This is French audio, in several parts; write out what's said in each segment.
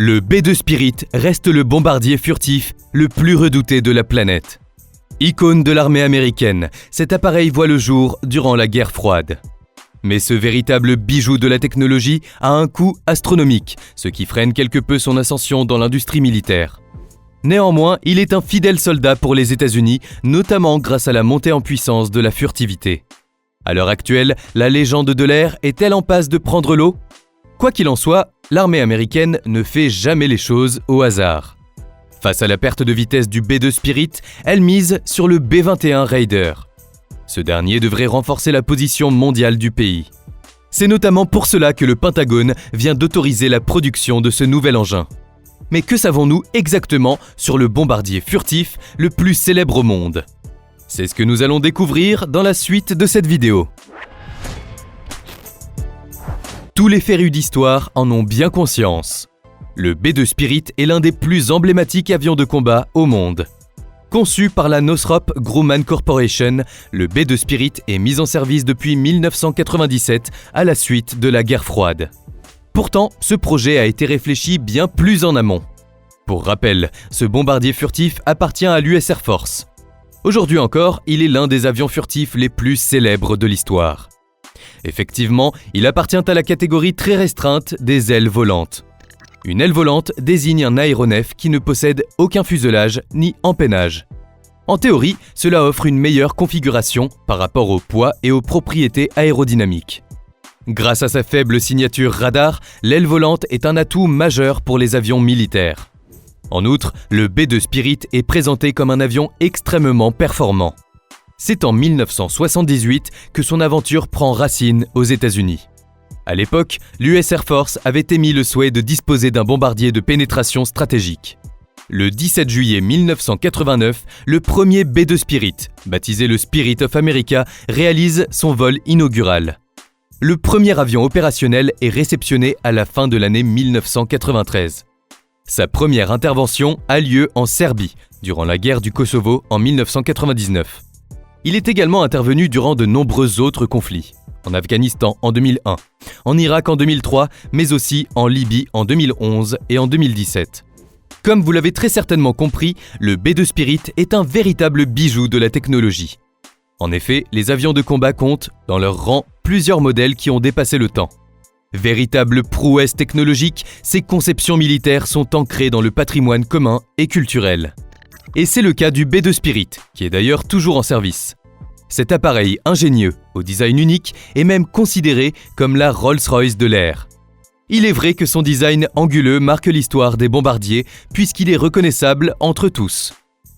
Le B-2 Spirit reste le bombardier furtif le plus redouté de la planète. Icône de l'armée américaine, cet appareil voit le jour durant la guerre froide. Mais ce véritable bijou de la technologie a un coût astronomique, ce qui freine quelque peu son ascension dans l'industrie militaire. Néanmoins, il est un fidèle soldat pour les États-Unis, notamment grâce à la montée en puissance de la furtivité. À l'heure actuelle, la légende de l'air est-elle en passe de prendre l'eau ? Quoi qu'il en soit, l'armée américaine ne fait jamais les choses au hasard. Face à la perte de vitesse du B-2 Spirit, elle mise sur le B-21 Raider. Ce dernier devrait renforcer la position mondiale du pays. C'est notamment pour cela que le Pentagone vient d'autoriser la production de ce nouvel engin. Mais que savons-nous exactement sur le bombardier furtif le plus célèbre au monde ? C'est ce que nous allons découvrir dans la suite de cette vidéo. Tous les férus d'histoire en ont bien conscience. Le B-2 Spirit est l'un des plus emblématiques avions de combat au monde. Conçu par la Northrop Grumman Corporation, le B-2 Spirit est mis en service depuis 1997 à la suite de la guerre froide. Pourtant, ce projet a été réfléchi bien plus en amont. Pour rappel, ce bombardier furtif appartient à l'US Air Force. Aujourd'hui encore, il est l'un des avions furtifs les plus célèbres de l'histoire. Effectivement, il appartient à la catégorie très restreinte des ailes volantes. Une aile volante désigne un aéronef qui ne possède aucun fuselage ni empennage. En théorie, cela offre une meilleure configuration par rapport au poids et aux propriétés aérodynamiques. Grâce à sa faible signature radar, l'aile volante est un atout majeur pour les avions militaires. En outre, le B-2 Spirit est présenté comme un avion extrêmement performant. C'est en 1978 que son aventure prend racine aux États-Unis. À l'époque, l'US Air Force avait émis le souhait de disposer d'un bombardier de pénétration stratégique. Le 17 juillet 1989, le premier B-2 Spirit, baptisé le Spirit of America, réalise son vol inaugural. Le premier avion opérationnel est réceptionné à la fin de l'année 1993. Sa première intervention a lieu en Serbie, durant la guerre du Kosovo en 1999. Il est également intervenu durant de nombreux autres conflits. En Afghanistan en 2001, en Irak en 2003, mais aussi en Libye en 2011 et en 2017. Comme vous l'avez très certainement compris, le B-2 Spirit est un véritable bijou de la technologie. En effet, les avions de combat comptent, dans leur rang, plusieurs modèles qui ont dépassé le temps. Véritable prouesse technologique, ces conceptions militaires sont ancrées dans le patrimoine commun et culturel. Et c'est le cas du B-2 Spirit, qui est d'ailleurs toujours en service. Cet appareil ingénieux, au design unique, est même considéré comme la Rolls-Royce de l'air. Il est vrai que son design anguleux marque l'histoire des bombardiers, puisqu'il est reconnaissable entre tous.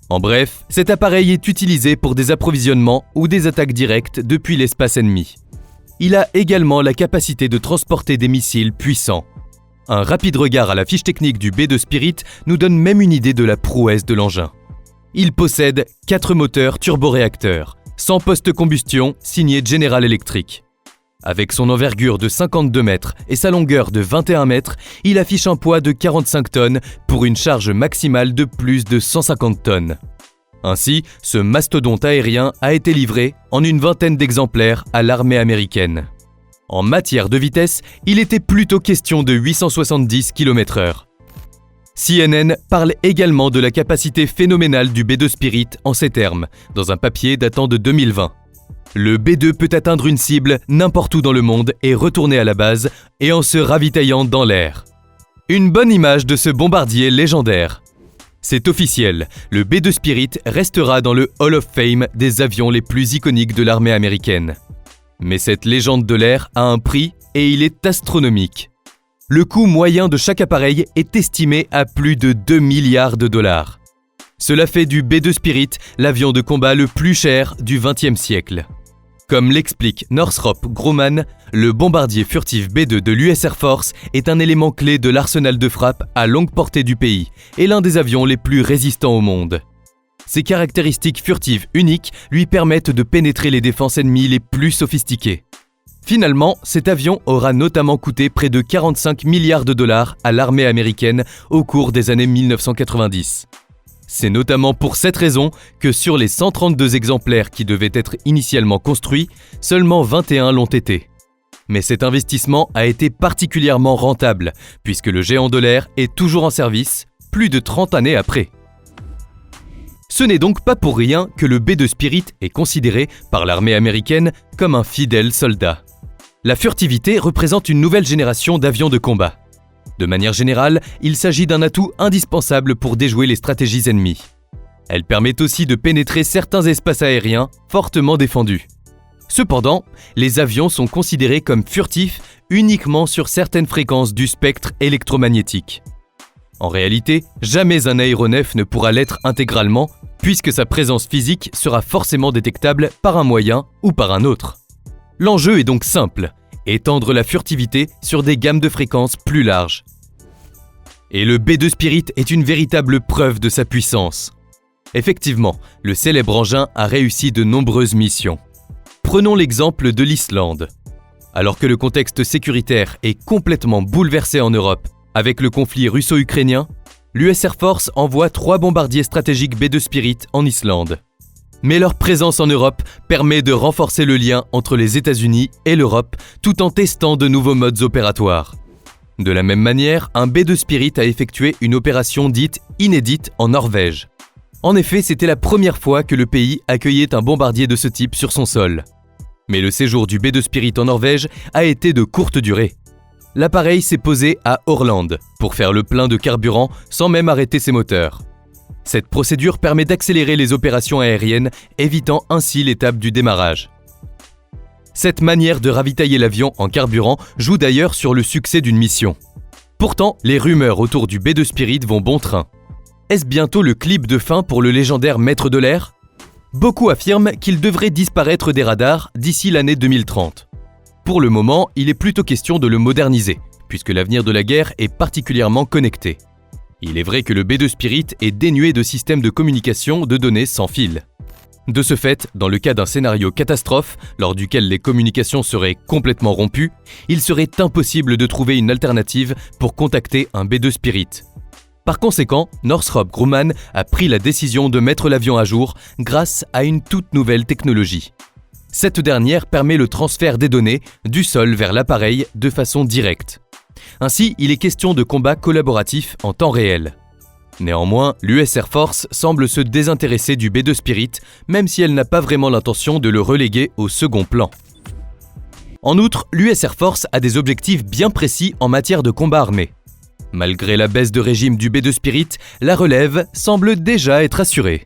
En bref, cet appareil est utilisé pour des approvisionnements ou des attaques directes depuis l'espace ennemi. Il a également la capacité de transporter des missiles puissants. Un rapide regard à la fiche technique du B-2 Spirit nous donne même une idée de la prouesse de l'engin. Il possède 4 moteurs turboréacteurs, sans post-combustion, signé General Electric. Avec son envergure de 52 mètres et sa longueur de 21 mètres, il affiche un poids de 45 tonnes pour une charge maximale de plus de 150 tonnes. Ainsi, ce mastodonte aérien a été livré en une vingtaine d'exemplaires à l'armée américaine. En matière de vitesse, il était plutôt question de 870 km/h. CNN parle également de la capacité phénoménale du B-2 Spirit en ces termes, dans un papier datant de 2020. Le B-2 peut atteindre une cible n'importe où dans le monde et retourner à la base, et en se ravitaillant dans l'air. Une bonne image de ce bombardier légendaire. C'est officiel, le B-2 Spirit restera dans le Hall of Fame des avions les plus iconiques de l'armée américaine. Mais cette légende de l'air a un prix et il est astronomique. Le coût moyen de chaque appareil est estimé à plus de 2 milliards de dollars. Cela fait du B-2 Spirit l'avion de combat le plus cher du XXe siècle. Comme l'explique Northrop Grumman, le bombardier furtif B-2 de l'US Air Force est un élément clé de l'arsenal de frappe à longue portée du pays et l'un des avions les plus résistants au monde. Ses caractéristiques furtives uniques lui permettent de pénétrer les défenses ennemies les plus sophistiquées. Finalement, cet avion aura notamment coûté près de 45 milliards de dollars à l'armée américaine au cours des années 1990. C'est notamment pour cette raison que sur les 132 exemplaires qui devaient être initialement construits, seulement 21 l'ont été. Mais cet investissement a été particulièrement rentable, puisque le géant de l'air est toujours en service, plus de 30 années après. Ce n'est donc pas pour rien que le B-2 Spirit est considéré par l'armée américaine comme un fidèle soldat. La furtivité représente une nouvelle génération d'avions de combat. De manière générale, il s'agit d'un atout indispensable pour déjouer les stratégies ennemies. Elle permet aussi de pénétrer certains espaces aériens fortement défendus. Cependant, les avions sont considérés comme furtifs uniquement sur certaines fréquences du spectre électromagnétique. En réalité, jamais un aéronef ne pourra l'être intégralement, puisque sa présence physique sera forcément détectable par un moyen ou par un autre. L'enjeu est donc simple, étendre la furtivité sur des gammes de fréquences plus larges. Et le B-2 Spirit est une véritable preuve de sa puissance. Effectivement, le célèbre engin a réussi de nombreuses missions. Prenons l'exemple de l'Islande. Alors que le contexte sécuritaire est complètement bouleversé en Europe avec le conflit russo-ukrainien, l'US Air Force envoie 3 bombardiers stratégiques B-2 Spirit en Islande. Mais leur présence en Europe permet de renforcer le lien entre les États-Unis et l'Europe tout en testant de nouveaux modes opératoires. De la même manière, un B-2 Spirit a effectué une opération dite inédite en Norvège. En effet, c'était la première fois que le pays accueillait un bombardier de ce type sur son sol. Mais le séjour du B-2 Spirit en Norvège a été de courte durée. L'appareil s'est posé à Årland pour faire le plein de carburant sans même arrêter ses moteurs. Cette procédure permet d'accélérer les opérations aériennes, évitant ainsi l'étape du démarrage. Cette manière de ravitailler l'avion en carburant joue d'ailleurs sur le succès d'une mission. Pourtant, les rumeurs autour du B-2 Spirit vont bon train. Est-ce bientôt le clip de fin pour le légendaire maître de l'air ? Beaucoup affirment qu'il devrait disparaître des radars d'ici l'année 2030. Pour le moment, il est plutôt question de le moderniser, puisque l'avenir de la guerre est particulièrement connecté. Il est vrai que le B-2 Spirit est dénué de systèmes de communication de données sans fil. De ce fait, dans le cas d'un scénario catastrophe, lors duquel les communications seraient complètement rompues, il serait impossible de trouver une alternative pour contacter un B-2 Spirit. Par conséquent, Northrop Grumman a pris la décision de mettre l'avion à jour grâce à une toute nouvelle technologie. Cette dernière permet le transfert des données du sol vers l'appareil de façon directe. Ainsi, il est question de combat collaboratif en temps réel. Néanmoins, l'US Air Force semble se désintéresser du B-2 Spirit, même si elle n'a pas vraiment l'intention de le reléguer au second plan. En outre, l'US Air Force a des objectifs bien précis en matière de combat armé. Malgré la baisse de régime du B-2 Spirit, la relève semble déjà être assurée.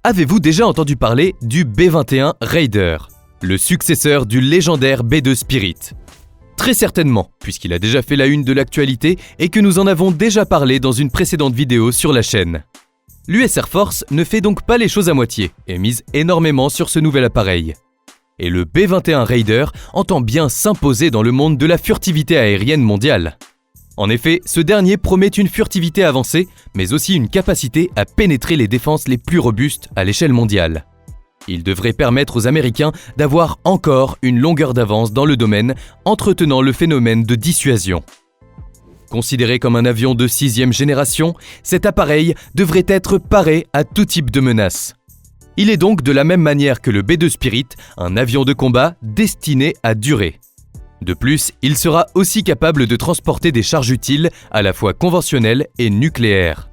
Avez-vous déjà entendu parler du B-21 Raider, le successeur du légendaire B-2 Spirit ? Très certainement, puisqu'il a déjà fait la une de l'actualité et que nous en avons déjà parlé dans une précédente vidéo sur la chaîne. L'US Air Force ne fait donc pas les choses à moitié et mise énormément sur ce nouvel appareil. Et le B-21 Raider entend bien s'imposer dans le monde de la furtivité aérienne mondiale. En effet, ce dernier promet une furtivité avancée, mais aussi une capacité à pénétrer les défenses les plus robustes à l'échelle mondiale. Il devrait permettre aux Américains d'avoir encore une longueur d'avance dans le domaine, entretenant le phénomène de dissuasion. Considéré comme un avion de 6e génération, cet appareil devrait être paré à tout type de menaces. Il est donc de la même manière que le B-2 Spirit, un avion de combat destiné à durer. De plus, il sera aussi capable de transporter des charges utiles à la fois conventionnelles et nucléaires.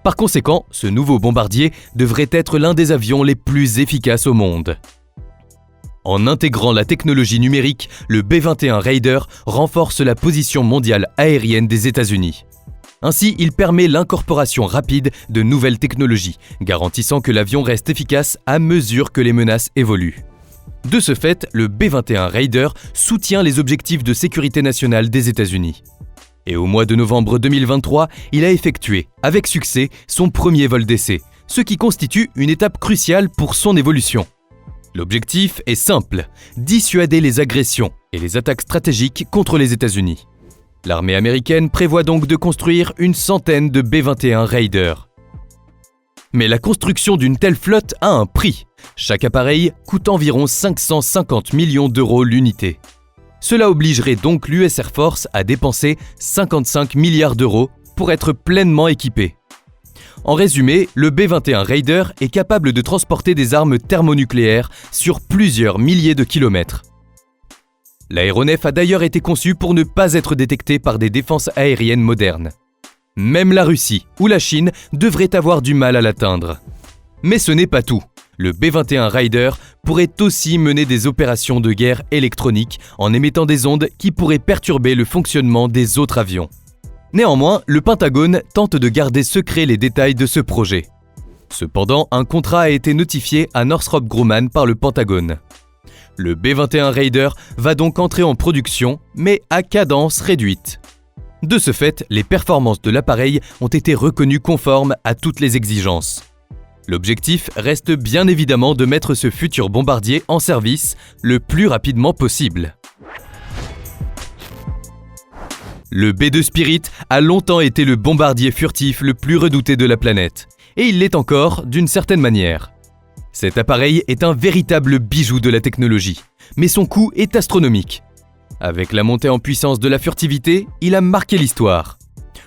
Par conséquent, ce nouveau bombardier devrait être l'un des avions les plus efficaces au monde. En intégrant la technologie numérique, le B-21 Raider renforce la position mondiale aérienne des États-Unis. Ainsi, il permet l'incorporation rapide de nouvelles technologies, garantissant que l'avion reste efficace à mesure que les menaces évoluent. De ce fait, le B-21 Raider soutient les objectifs de sécurité nationale des États-Unis. Et au mois de novembre 2023, il a effectué, avec succès, son premier vol d'essai, ce qui constitue une étape cruciale pour son évolution. L'objectif est simple, dissuader les agressions et les attaques stratégiques contre les États-Unis. L'armée américaine prévoit donc de construire une centaine de B-21 Raider. Mais la construction d'une telle flotte a un prix. Chaque appareil coûte environ 550 millions d'euros l'unité. Cela obligerait donc l'US Air Force à dépenser 55 milliards d'euros pour être pleinement équipé. En résumé, le B-21 Raider est capable de transporter des armes thermonucléaires sur plusieurs milliers de kilomètres. L'aéronef a d'ailleurs été conçu pour ne pas être détecté par des défenses aériennes modernes. Même la Russie ou la Chine devraient avoir du mal à l'atteindre. Mais ce n'est pas tout. Le B-21 Raider pourrait aussi mener des opérations de guerre électronique en émettant des ondes qui pourraient perturber le fonctionnement des autres avions. Néanmoins, le Pentagone tente de garder secret les détails de ce projet. Cependant, un contrat a été notifié à Northrop Grumman par le Pentagone. Le B-21 Raider va donc entrer en production, mais à cadence réduite. De ce fait, les performances de l'appareil ont été reconnues conformes à toutes les exigences. L'objectif reste bien évidemment de mettre ce futur bombardier en service le plus rapidement possible. Le B-2 Spirit a longtemps été le bombardier furtif le plus redouté de la planète, et il l'est encore d'une certaine manière. Cet appareil est un véritable bijou de la technologie, mais son coût est astronomique. Avec la montée en puissance de la furtivité, il a marqué l'histoire.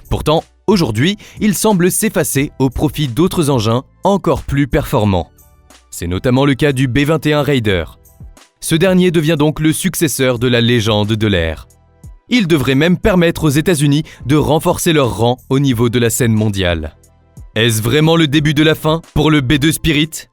Pourtant, aujourd'hui, il semble s'effacer au profit d'autres engins encore plus performants. C'est notamment le cas du B-21 Raider. Ce dernier devient donc le successeur de la légende de l'air. Il devrait même permettre aux États-Unis de renforcer leur rang au niveau de la scène mondiale. Est-ce vraiment le début de la fin pour le B-2 Spirit ?